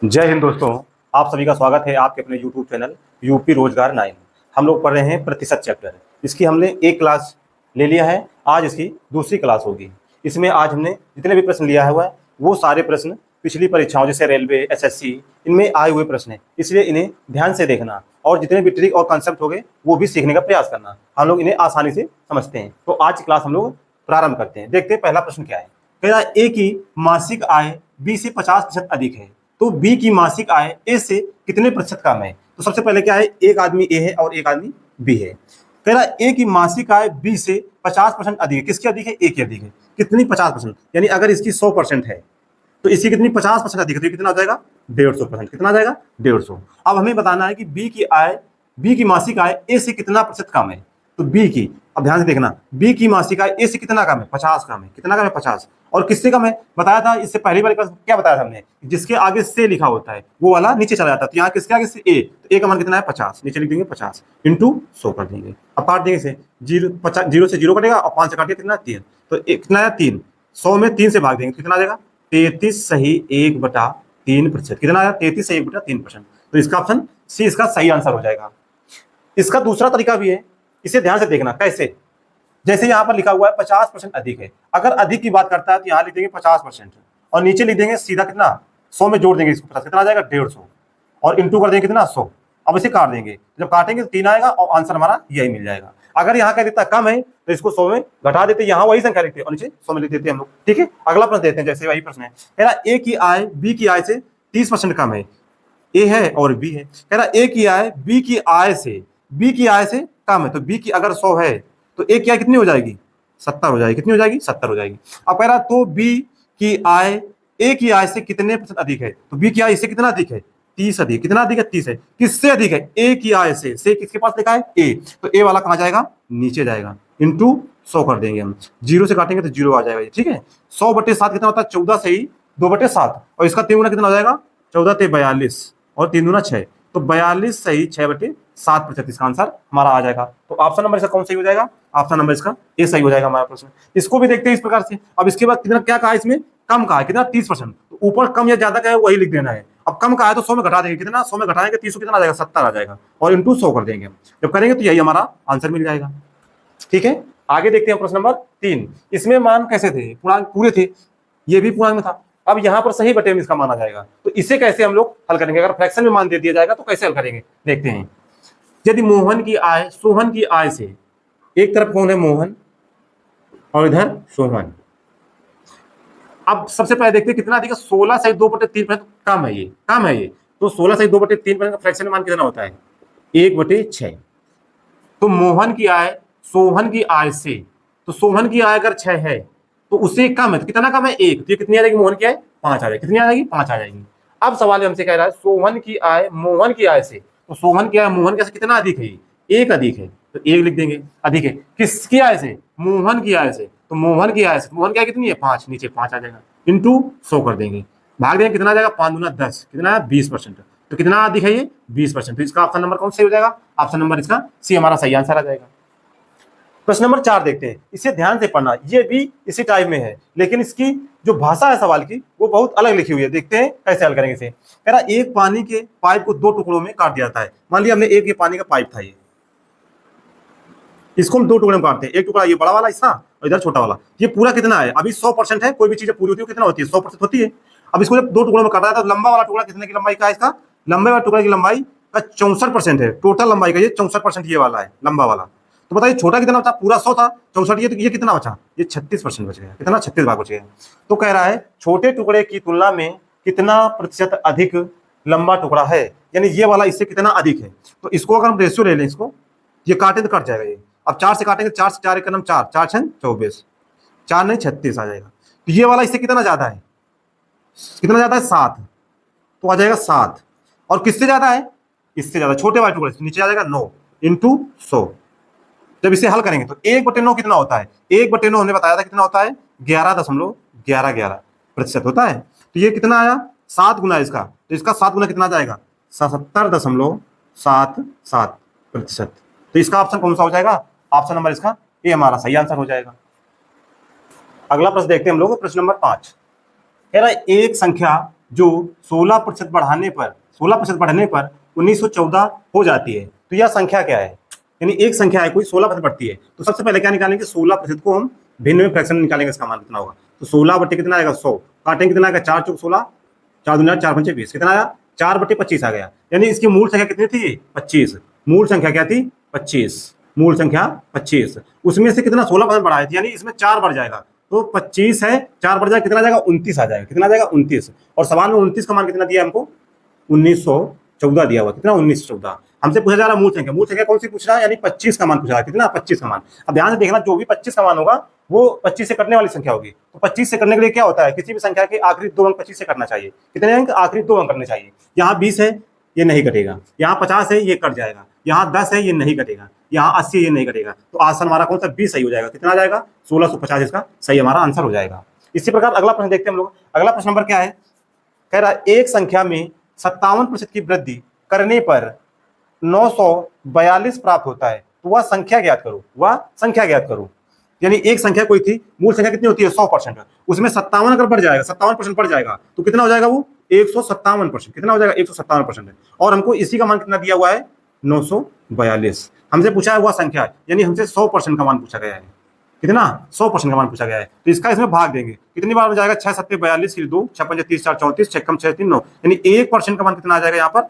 जय हिंद दोस्तों। आप सभी का स्वागत है आपके अपने YouTube चैनल यूपी रोजगार 9। हम लोग पढ़ रहे हैं प्रतिशत चैप्टर। इसकी हमने एक क्लास ले लिया है, आज इसकी दूसरी क्लास होगी। इसमें आज हमने जितने भी प्रश्न लिया हुआ है वो सारे प्रश्न पिछली परीक्षाओं जैसे रेलवे, एसएससी, इनमें आए हुए प्रश्न हैं, इसलिए इन्हें ध्यान से देखना और जितने भी ट्रिक और कॉन्सेप्ट हो गए वो भी सीखने का प्रयास करना। हम लोग इन्हें आसानी से समझते हैं। तो आज की क्लास हम लोग प्रारंभ करते हैं। देखते हैं पहला प्रश्न क्या है। कह रहा है ए की मासिक आय बी से 50% अधिक है, तो बी की मासिक आय ए से कितने प्रतिशत कम है। तो सबसे पहले क्या है, एक आदमी ए है और एक आदमी बी है। कह रहा है ए की मासिक आय बी से 50% अधिक है। किसकी अधिक है? ए की अधिक है। कितनी? 50%। यानी अगर इसकी 100% है तो इसकी कितनी? 50% अधिक है। तो कितना आ जाएगा? 150%। कितना आ जाएगा? 150। अब हमें बताना है कि बी की मासिक आय ए से कितना प्रतिशत कम है। तो बी की, अब ध्यान से देखना, बी की मासिक आय ए से कितना कम है? 50 कम है। कितना कम है? 50। और किससे कम है? बताया था इससे पहली बार क्या बताया था हमने, जिसके आगे से लिखा होता है वो वाला नीचे चला जाता है। तो यहाँ किसके आगे से? ए। तो ए का मान कितना है? 50। नीचे लिख देंगे 50 इंटू 100 कर देंगे। अब काट देंगे इसे, 0 से 0 कटेगा और 5 से काटिए कितना? 3। तो कितना है? 3। 100 में 3 से भाग देंगे कितना आ जाएगा? 33 सही 1/3%। कितना आया? 33 सही 1/3%। तो इसका ऑप्शन सी इसका सही आंसर हो जाएगा। इसका दूसरा तरीका भी है, इसे ध्यान से देखना। कैसे? जैसे यहाँ पर लिखा हुआ है 50% अधिक है। अगर अधिक की बात करता है तो यहाँ लिख देंगे 50% और नीचे लिख देंगे सीधा कितना? 100 में जोड़ देंगे इसको 50। कितना आ जाएगा? 150 और इंटू कर देंगे कितना? 100। अब इसे काट देंगे, जब काटेंगे तो 3 आएगा और आंसर हमारा यही मिल जाएगा। अगर यहाँ का देता कम है तो इसको 100 में घटा देते, यहाँ वही संख्या लिखते और नीचे 100 में लिख देते हम लोग। ठीक है, अगला प्रश्न देते हैं। जैसे वही प्रश्न है, कह रहा ए की आय बी की आय से 30% कम है। ए है और बी है। कह रहा ए की आय बी की आय से कम है। तो बी की अगर 100 है तो ए की आय कितनी हो जाएगी? 70 हो जाएगी। कितनी हो जाएगी? 70 हो जाएगी। अब कह रहा तो बी की आय ए की आय से कितने प्रतिशत अधिक है। तो बी की आय इससे कितना अधिक है? 30 अधिक। कितना अधिक है? 30 है। किससे अधिक है? ए की आय से किसके पास लिखा है? ए। तो ए वाला कहाँ जाएगा? नीचे जाएगा। इंटू 100 कर देंगे हम। 0 से काटेंगे तो 0 आ जाएगा। ठीक है, 100/7 कितना होता है? 14 से ही 2/7 और इसका 3 गुना कितना हो जाएगा? 14 ते 42 और 3 दूना 6। तो 42 सही 6/7% इसका आंसर हमारा आ जाएगा। तो ऑप्शन नंबर इसका कौन सही हो जाएगा? ऑप्शन नंबर इसका ए सही हो जाएगा हमारा प्रश्न। इसको भी देखते हैं इस प्रकार से। अब इसके बाद कितना क्या कहा है इसमें? कम कहा है। कितना? 30%। तो ऊपर कम या ज्यादा का है वही लिख देना है। अब कम कहा है तो 100 में घटा देंगे। कितना? 100 में घटाएंगे 30 कितना आ जाएगा? 70 आ जाएगा और इंटू 100 कर देंगे। जब करेंगे तो यही हमारा आंसर मिल जाएगा। ठीक है, आगे देखते हैं प्रश्न नंबर 3। इसमें मान कैसे थे? पूर्णांक पूरे थे, ये भी पूर्णांक में था। अब यहाँ पर सही बटे में इसका मान आ जाएगा। तो इसे कैसे हम लोग हल करेंगे? अगर फ्रैक्शन में मान दे दिया जाएगा तो कैसे हल करेंगे देखते हैं। यदि सोहन की आय से, एक तरफ कौन है? मोहन और इधर सोहन। अब सबसे पहले देखते हैं कितना अधिक है। 16 से 2/3% कम है। ये कम है ये। तो 16 से 2/3% का फ्रैक्शन में मान कितना होता है? 1/6। तो सोहन की आय से, तो सोहन की आय अगर 6 है तो उससे कम है। तो कितना कम है? 1। तो ये कितनी आ जाएगी? मोहन की आय 5 आ जाएगी। कितनी आ जाएगी? 5 आ जाएगी। अब सवाल हमसे कह रहा है सोहन की आय मोहन की आय से, तो सोहन की आय मोहन की आय से कितना अधिक है? 1 अधिक है। तो 1 लिख देंगे। अधिक है किसकी आय से? मोहन की आय से। तो मोहन की आय कितनी है? 5। नीचे 5 आ जाएगा। इंटू 100 कर देंगे, भाग देंगे। कितना आ जाएगा? 5 दूना 10। कितना है? 20%। तो कितना अधिक है ये? 20%। तो इसका ऑप्शन नंबर कौन सही हो जाएगा? ऑप्शन नंबर इसका सी हमारा सही आंसर आ जाएगा। प्रश्न नंबर 4 देखते हैं। इसे ध्यान से पढ़ना, ये भी इसी टाइप में है लेकिन इसकी जो भाषा है सवाल की वो बहुत अलग लिखी हुई है। देखते हैं कैसे हल करेंगे इसे। कह रहा एक पानी के पाइप को 2 टुकड़ों में काट दिया जाता है। मान लिया हमने एक ये पानी का पाइप था, ये इसको हम 2 टुकड़े में काटते हैं। एक टुकड़ा ये बड़ा वाला इसका और इधर छोटा वाला। ये पूरा कितना है? अभी 100% है। कोई भी चीज पूरी होती है कितना होती है? 100% होती है। अब इसको जब 2 टुकड़ों में काटा है तो लंबा वाला टुकड़ा कितने की लंबाई का है? इसका लंबे वाला टुकड़ा की लंबाई का 64% है। टोटल लंबाई का ये 64% ये वाला है, लंबा वाला। तो बताइए छोटा कितना बचा? पूरा 100 था, 64 ये कितना बचा? ये 36% बच गया। कितना? 36 भाग बच गया। तो कह रहा है छोटे टुकड़े की तुलना में कितना प्रतिशत अधिक लंबा टुकड़ा है, यानी ये वाला इससे कितना अधिक है। तो इसको अगर हम रेशियो ले लें, इसको ये काटे तो कट जाएगा ये। अब 4 से काटेंगे, 4 से 4 एक 4, 4 6 24, 4 नहीं 36 आ जाएगा। तो ये वाला इससे कितना ज्यादा है? कितना ज्यादा है? 7। तो आ जाएगा 7। और किससे ज्यादा है? इससे ज्यादा, छोटे वाले टुकड़े से नीचे आ जाएगा 9 इंटू 100। जब इसे हल करेंगे तो 1/9 कितना होता है? 1/9 हमने बताया था कितना होता है? 11.11% होता है। तो ये कितना आया? 7 गुना इसका। तो इसका 7 गुना कितना जाएगा? 77.77%। तो इसका ऑप्शन कौन सा हो जाएगा? ऑप्शन नंबर इसका ए हमारा सही आंसर हो जाएगा। अगला प्रश्न देखते हैं हम लोग, प्रश्न नंबर 5। कह रहा है एक संख्या जो 16% बढ़ाने पर 16% बढ़ने पर 1914 हो जाती है, तो यह संख्या क्या है? यानी एक संख्या है कोई 16% बढ़ती है, तो सबसे पहले क्या निकालेंगे? 16% को हम भिन्न में फ्रैक्शन में निकालेंगे, इसका मान कितना होगा? तो 16 बटे कितना आएगा? 100 काटेंगे, कितना आएगा? 4 चौक 16, 4 दूना 4 पंचे 20, कितना आया? 4 बटे 25 आ गया। यानी इसकी मूल संख्या कितनी थी? 25। मूल संख्या क्या थी? 25। मूल संख्या 25, उसमें से कितना? 16% बढ़ाए थे, यानी इसमें 4 बढ़ जाएगा, तो 25 है, 4 बढ़ जाएगा, कितना आ जाएगा? 29 आ जाएगा। कितना आ जाएगा? 29। और सवाल में 29 का मान कितना दिया हमको? 1914 दिया हुआ। कितना? 1914। हमसे पूछा जा रहा मूल संख्या। मूल संख्या कौन सी पूछ रहा है? यानी 25 का मान पूछ रहा है। कितना? 25 का मान। अब ध्यान से देखना, जो भी 25 का मान होगा वो 25 से कटने वाली संख्या होगी। तो 25 से करने के लिए क्या होता है? किसी भी संख्या के आखिरी 2 अंक 25 से करना चाहिए। कितने अंक? आखिरी 2 अंक करने चाहिए। यहाँ 20 है, ये नहीं कटेगा। यहाँ 50 है, ये कट जाएगा। यहाँ 10 है, ये नहीं कटेगा। यहाँ 80 ये नहीं कटेगा। तो आंसर हमारा कौन सा? 20 सही हो जाएगा। कितना आ जाएगा? 1650 इसका सही हमारा आंसर हो जाएगा। इसी प्रकार अगला प्रश्न देखते हैं हम लोग। अगला प्रश्न नंबर क्या है? कह रहा है एक संख्या में 57% की वृद्धि करने पर 942 प्राप्त होता है, तो वह संख्या ज्ञात करो। वह संख्या ज्ञात करो। यानी एक संख्या कोई थी, मूल संख्या कितनी होती है? 100%। उसमें 57 अगर बढ़ जाएगा, 57% बढ़ जाएगा, तो कितना हो जाएगा? वो 157%। कितना हो जाएगा? 157%। और हमको इसी का मान कितना दिया हुआ है? 942। हमसे पूछा है वह संख्या, यानी हमसे 100% का मान पूछा गया है। कितना? 100% का मान पूछा गया है। तो इसका इसमें भाग देंगे, कितनी बार हो जाएगा? 6 7 42, 2 6 5 30 4 34, 6 कम 6 3 9, यानी 1% का मान कितना आ जाएगा? यहाँ पर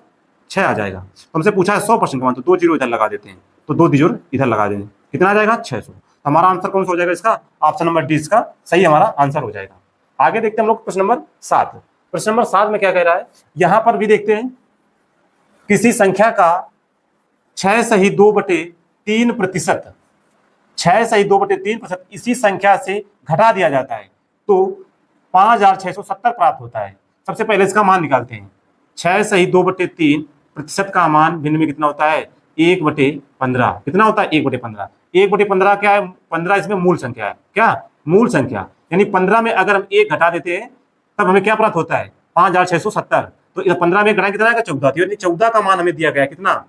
6 आ जाएगा। तो हमसे पूछा है 100% का मान, तो 2 जीरो इधर लगा देते हैं, तो 2 जीरो इधर लगा देंगे, कितना आ जाएगा? 600। हमारा आंसर कौन सा हो जाएगा? इसका ऑप्शन नंबर डी इसका सही हमारा आंसर हो जाएगा। आगे देखते हैं हम लोग प्रश्न नंबर 7। प्रश्न नंबर 7 में क्या कह रहा है? यहां पर भी देखते हैं, किसी संख्या का 6 सही 2/3%, 6 सही 2/3% इसी संख्या से घटा दिया जाता है, तो 5670 प्राप्त होता है। सबसे पहले इसका मान निकालते हैं। 6 सही 2/3% का मान भिन्न में कितना होता है? 1/15। कितना होता है? 1/15। 1/15 क्या है? 15 इसमें मूल संख्या है। क्या? मूल संख्या। यानी 15 में अगर हम 1 घटा देते हैं तब हमें क्या प्राप्त होता है? 5670। तो इधर 15 में घटाएं, कितना आएगा? 14। यानी 14 का मान हमें दिया गया कितना?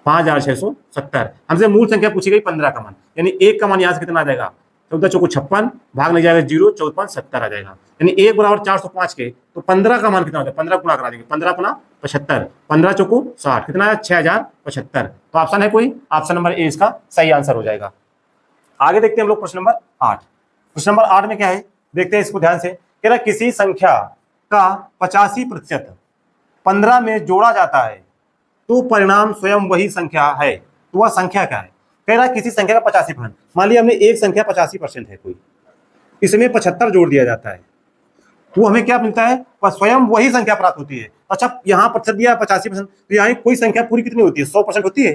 5670। हमसे मूल संख्या पूछी गई 15 का मान, यानी 1 का मान यहाँ से कितना आ जाएगा? 14 चौको 56, भाग नहीं जाएगा 0, 14 70 आ जाएगा। यानी 1 बराबर 405 के, तो 15 का मान कितना होता है? 15 गुणा करा देंगे, 15 गुना 75, 15 चौको 60, कितना है? 6075। तो ऑप्शन है कोई? ऑप्शन नंबर ए इसका सही आंसर हो जाएगा। आगे देखते हैं हम लोग प्रश्न नंबर 8। प्रश्न नंबर 8 में क्या है? देखते हैं इसको ध्यान से। कह रहा किसी संख्या का 85% 15 में जोड़ा जाता है तो परिणाम स्वयं वही संख्या है, तो वह संख्या क्या है? कह रहा है किसी संख्या का 85%, मान लिया हमने एक संख्या 85% है कोई, इसमें 75 जोड़ दिया जाता है, तो हमें क्या मिलता है? वह स्वयं वही संख्या प्राप्त होती है। अच्छा, यहाँ प्रतिशत दिया 85%, तो यहाँ कोई संख्या पूरी कितनी होती है? 100% होती है।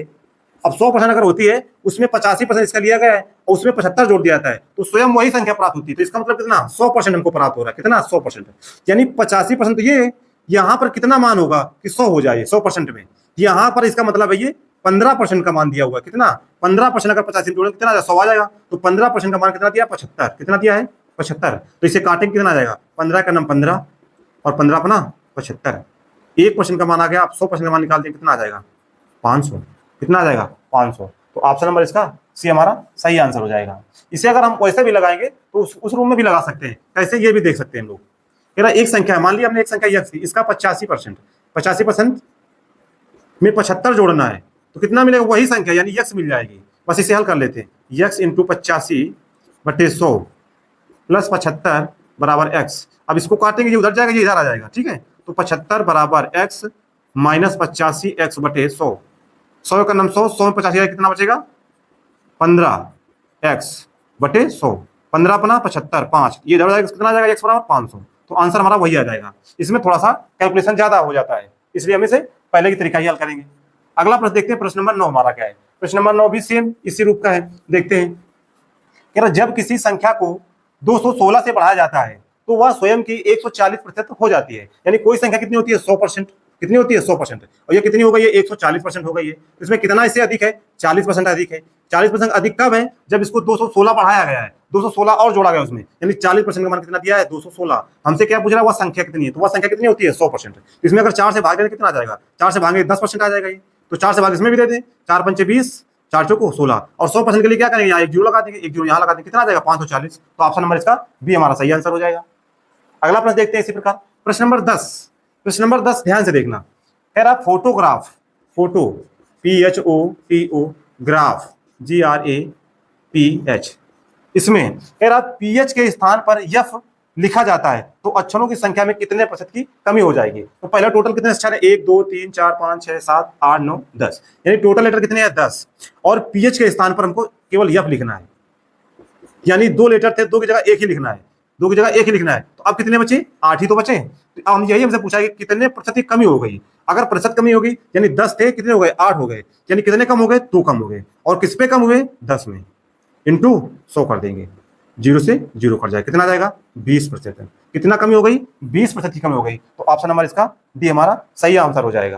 अब 100% अगर होती है, उसमें 85% इसका लिया गया है और उसमें 75 जोड़ दिया जाता है, तो स्वयं वही संख्या प्राप्त होती है। तो इसका मतलब कितना? 100% हमको प्राप्त हो रहा है। कितना? 100%। यानी 85%, तो ये यहाँ पर कितना मान होगा कि 100 हो जाए 100% में? यहाँ पर इसका मतलब है ये 15% का मान दिया हुआ है। कितना? 15% अगर 85 जोड़े कितना? 100 आ जाएगा। तो 15% का मान कितना दिया? 75। कितना दिया है? 75। तो इसे काटेंगे, कितना आ जाएगा? 15 का नाम 15 और 15 अपना 75। 1% का मान आ गया। आप 100% का मान निकाल दें, कितना आ जाएगा? 500। कितना आ जाएगा? 500। तो ऑप्शन नंबर इसका सी हमारा सही आंसर हो जाएगा। इसे अगर हम वैसे भी लगाएंगे तो उस रूम में भी लगा सकते हैं। कैसे? ये भी देख सकते हैं हम लोग। कह रहा एक संख्या है, मान लिया हमने एक संख्या यक्स थी, इसका 85%, 85% में 75 जोड़ना है, तो कितना मिलेगा? वही संख्या, यानी यक्स मिल जाएगी। बस इसे हल कर लेते हैं। यक्स इंटू 85/100 प्लस 75 बराबर एक्स। अब इसको काटेंगे, ये उधर जाएगा, ये इधर आ जाएगा। ठीक है, तो 75 बराबर एक्स माइनस 85 एक्स बटे 100। 100 का नाम 100, 100 में 85 कितना बचेगा? 15 एक्स बटे 100। 15 अपना 75, 5, ये इधर जाएगा, कितना आ जाएगा? एक्स बराबर 500। तो आंसर हमारा वही आ जाएगा। इसमें थोड़ा सा कैलकुलेशन ज्यादा हो जाता है, इसलिए हम इसे पहले की तरीका ही हल करेंगे। अगला प्रश्न देखते हैं। प्रश्न नंबर 9 हमारा क्या है? प्रश्न नंबर 9 भी सेम इसी रूप का है। देखते हैं। कह रहा जब किसी संख्या को 216 से बढ़ाया जाता है तो वह स्वयं की 140% हो जाती है। यानी कोई संख्या कितनी होती है? 100%। कितनी होती है? 100%। और ये कितनी हो गई है? 140% हो गई है। इसमें कितना इससे अधिक है? 40% अधिक है। 40% अधिक कब है? जब इसको 216 बढ़ाया गया है, 216 और जोड़ा गया उसमें, यानी 40% का मान कितना दिया है? 216। हमसे क्या पूछ रहा है? वह संख्या कितनी है? तो वह संख्या कितनी होती है? 100%। इसमें अगर 4 से भाग दें कितना आ जाएगा? 4 से भागे 10% आ जाएगा ये, तो 4 से भाग इसमें भी दे दें, 4 पंचे 20, 4 चौको 16, और 100% के लिए क्या करेंगे? यहाँ एक जीरो लगा देंगे, एक जीरो यहाँ लगा देंगे, कितना आ जाएगा? 540। तो ऑप्शन नंबर इसका बी हमारा सही आंसर हो जाएगा। अगला प्रश्न देखते हैं इसी प्रकार। प्रश्न नंबर 10, प्रश्न नंबर 10 ध्यान से देखना। कह रहा photograph, photo PHOTO graph GRAPH, इसमें कह रहा PH के स्थान पर F लिखा जाता है तो अक्षरों की संख्या में कितने प्रतिशत की कमी हो जाएगी। तो पहला टोटल कितने अक्षर है, 1 2 3 4 5 6 7 8 9 10, यानी टोटल लेटर कितने हैं 10, और PH के स्थान पर हमको केवल F लिखना है, यानी 2 लेटर थे, 2 की जगह 1 ही लिखना है, 2 की जगह 1 ही लिखना है। तो अब कितने बचे, 8 ही तो बचे। तो अब हम यही हमसे पूछा है कि कितने प्रतिशत की कमी हो गई। अगर प्रतिशत कमी होगी यानी 10 थे, कितने हो गए 8 हो गए, यानी कितने कम हो गए 2 कम हो गए, और किस पे कम हुए 10 में, इंटू 100 कर देंगे, 0 से 0 कट जाएगा, कितना आ जाएगा 20%। कितना कमी हो गई, 20% की कमी हो गई। तो ऑप्शन नंबर इसका डी हमारा सही आंसर हो जाएगा।